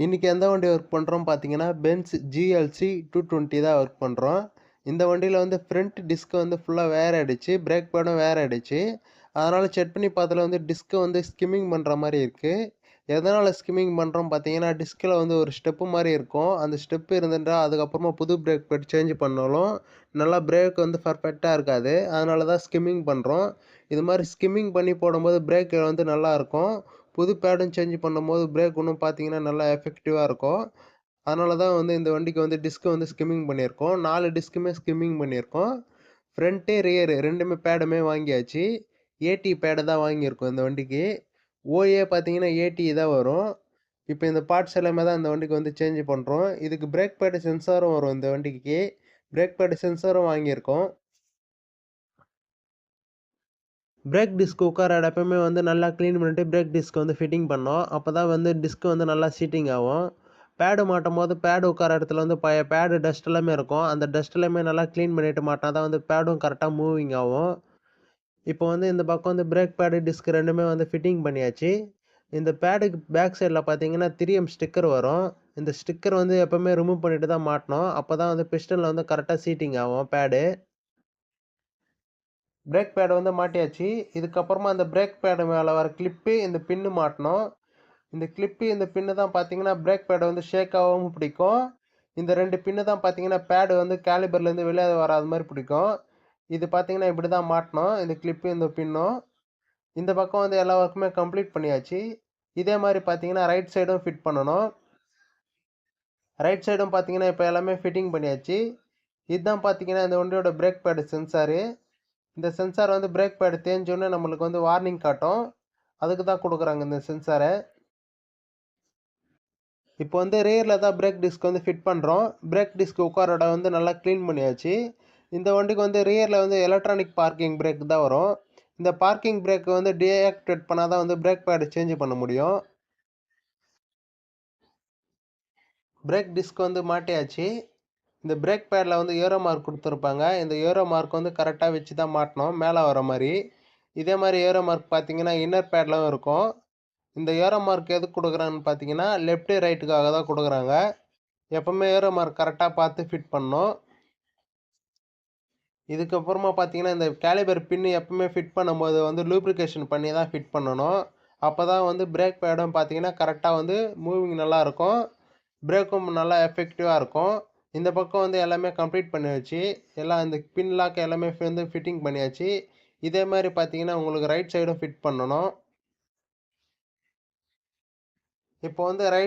இன்றைக்கி எந்த வண்டி ஒர்க் பண்ணுறோம் பார்த்தீங்கன்னா, பென்ஸ் GLC 220 தான் ஒர்க் பண்ணுறோம். இந்த வண்டியில் வந்து ஃப்ரண்ட் டிஸ்க் வந்து ஃபுல்லாக வேர் ஆயிடுச்சு. பிரேக் பேடும் வேர் ஆயிடுச்சு. அதனால் செக் பண்ணி பார்த்ததுல வந்து டிஸ்க்கு வந்து ஸ்கிம்மிங் பண்ணுற மாதிரி இருக்குது. எதனால் ஸ்கிம்மிங் பண்ணுறோம் பார்த்தீங்கன்னா, டிஸ்கில் வந்து ஒரு ஸ்டெப்பு மாதிரி இருக்கும். அந்த ஸ்டெப்பு இருந்துட்டா அதுக்கப்புறமா புது பிரேக் பேட் சேஞ்ச் பண்ணாலும் நல்லா பிரேக் வந்து பர்ஃபெக்டாக இருக்காது. அதனால தான் ஸ்கிம்மிங் பண்ணுறோம். இது மாதிரி ஸ்கிம்மிங் பண்ணி போடும்போது பிரேக் வந்து நல்லாயிருக்கும். புது பேடும் சேஞ்ச் பண்ணும்போது பிரேக் இன்னும் பார்த்தீங்கன்னா நல்லா எஃபெக்டிவாக இருக்கும். அதனால தான் வந்து இந்த வண்டிக்கு வந்து டிஸ்க் வந்து ஸ்கிம்மிங் பண்ணியிருக்கோம். 4 டிஸ்க்குமே ஸ்கிம்மிங் பண்ணியிருக்கோம். ஃப்ரண்ட்டு, ரியரு 2மே பேடுமே வாங்கியாச்சு. ஏடி பேடு தான் வாங்கியிருக்கோம் இந்த வண்டிக்கு. ஓஏ பார்த்தீங்கன்னா ஏடி தான் வரும். இப்போ இந்த பார்ட்ஸ் எல்லாமே தான் இந்த வண்டிக்கு வந்து சேஞ்ச் பண்ணுறோம். இதுக்கு பிரேக் பேடு சென்சாரும் வரும் இந்த வண்டிக்கு. பிரேக் பேடு சென்சாரும் வாங்கியிருக்கோம். பிரேக் டிஸ்க் உட்கார இடம் எப்பவுமே வந்து நல்லா க்ளீன் பண்ணிட்டு பிரேக் டிஸ்க் வந்து ஃபிட்டிங் பண்ணோம். அப்போ தான் வந்து டிஸ்க் வந்து நல்லா சீட்டிங் ஆகும். பேடு மாட்டும்போது பேடு உட்கார இடத்துல வந்து பழைய பேடு டஸ்ட் எல்லாமே இருக்கும். அந்த டஸ்ட் எல்லாமே நல்லா க்ளீன் பண்ணிட்டு மாட்டினா தான் வந்து பேடும் கரெக்டாக மூவிங் ஆகும். இப்போ வந்து இந்த பக்கம் வந்து பிரேக் பேடு, டிஸ்க் 2மே வந்து ஃபிட்டிங் பண்ணியாச்சு. இந்த பேடுக்கு பேக் சைடில் பார்த்தீங்கன்னா 3M ஸ்டிக்கர் வரும். இந்த ஸ்டிக்கர் வந்து எப்பவுமே ரிமூவ் பண்ணிட்டு தான் மாட்டணும். அப்போ தான் வந்து பிஸ்டனில் வந்து கரெக்டாக சீட்டிங் ஆகும் பேடு. பிரேக் பேட் வந்து மாட்டியாச்சு. இதுக்கப்புறமா அந்த பிரேக் பேடு மேலே வர கிளிப்பு, இந்த பின்னு மாட்டணும். இந்த கிளிப்பு, இந்த பின்னு தான் பார்த்தீங்கன்னா பிரேக் பேடை வந்து ஷேக் ஆகாம பிடிக்கும். இந்த 2 பின்னு தான் பார்த்தீங்கன்னா பேடு வந்து கேலிபர்லேருந்து வெளியே வராத மாதிரி பிடிக்கும். இது பார்த்தீங்கன்னா இப்படி தான் மாட்டணும். இந்த கிளிப்பு, இந்த பின்னும். இந்த பக்கம் வந்து எல்லா ஒர்க்குமே கம்ப்ளீட் பண்ணியாச்சு. இதே மாதிரி பார்த்தீங்கன்னா ரைட் சைடும் ஃபிட் பண்ணணும். ரைட் சைடும் பார்த்தீங்கன்னா இப்போ எல்லாமே ஃபிட்டிங் பண்ணியாச்சு. இதுதான் பார்த்தீங்கன்னா இந்த வண்டியோட பிரேக் பேடு சென்சாரு. இந்த சென்சார் வந்து பிரேக் பேடு தேஞ்சோன்னே நம்மளுக்கு வந்து வார்னிங் காட்டும். அதுக்கு தான் கொடுக்குறாங்க இந்த சென்சாரை. இப்போ வந்து ரியரில் தான் பிரேக் டிஸ்க் வந்து ஃபிட் பண்ணுறோம். பிரேக் டிஸ்க் உட்கார இடம் வந்து நல்லா க்ளீன் பண்ணியாச்சு. இந்த வண்டிக்கு வந்து ரியரில் வந்து எலக்ட்ரானிக் பார்க்கிங் பிரேக் தான் வரும். இந்த பார்க்கிங் பிரேக் வந்து டீஆக்டிவேட் பண்ணால் தான் வந்து பிரேக் பேடு சேஞ்ச் பண்ண முடியும். பிரேக் டிஸ்க் வந்து மாட்டியாச்சு. இந்த பிரேக் பேடில் வந்து ஏரோ மார்க் கொடுத்துருப்பாங்க. இந்த ஏரோ மார்க் வந்து கரெக்டாக வச்சு தான் மாட்டணும் மேலே வர மாதிரி. இதே மாதிரி ஏரோ மார்க் பார்த்தீங்கன்னா இன்னர் பேட்லும் இருக்கும். இந்த ஏரோ மார்க் எதுக்கு கொடுக்குறாங்கன்னு பார்த்தீங்கன்னா லெஃப்ட்டு ரைட்டுக்காக தான் கொடுக்குறாங்க. எப்பவுமே ஏரோ மார்க் கரெக்டாக பார்த்து ஃபிட் பண்ணணும். இதுக்கப்புறமா பார்த்தீங்கன்னா இந்த கேலிபர் பின்னு எப்பவுமே ஃபிட் பண்ணும்போது வந்து லூப்ரிகேஷன் பண்ணி தான் ஃபிட் பண்ணணும். அப்போ தான் வந்து பிரேக் பேடும் பார்த்தீங்கன்னா கரெக்டாக வந்து மூவிங் நல்லாயிருக்கும். பிரேக்கும் நல்லா எஃபெக்டிவாக இருக்கும். இந்த பக்கம் வந்து எல்லாமே கம்ப்ளீட் பண்ணியாச்சு. எல்லாம் இந்த பின் லாக் எல்லாமே வந்து ஃபிட்டிங் பண்ணியாச்சு. இதே மாதிரி பார்த்தீங்கன்னா உங்களுக்கு ரைட் சைடும் ஃபிட் பண்ணணும். இப்போ வந்து ரைட்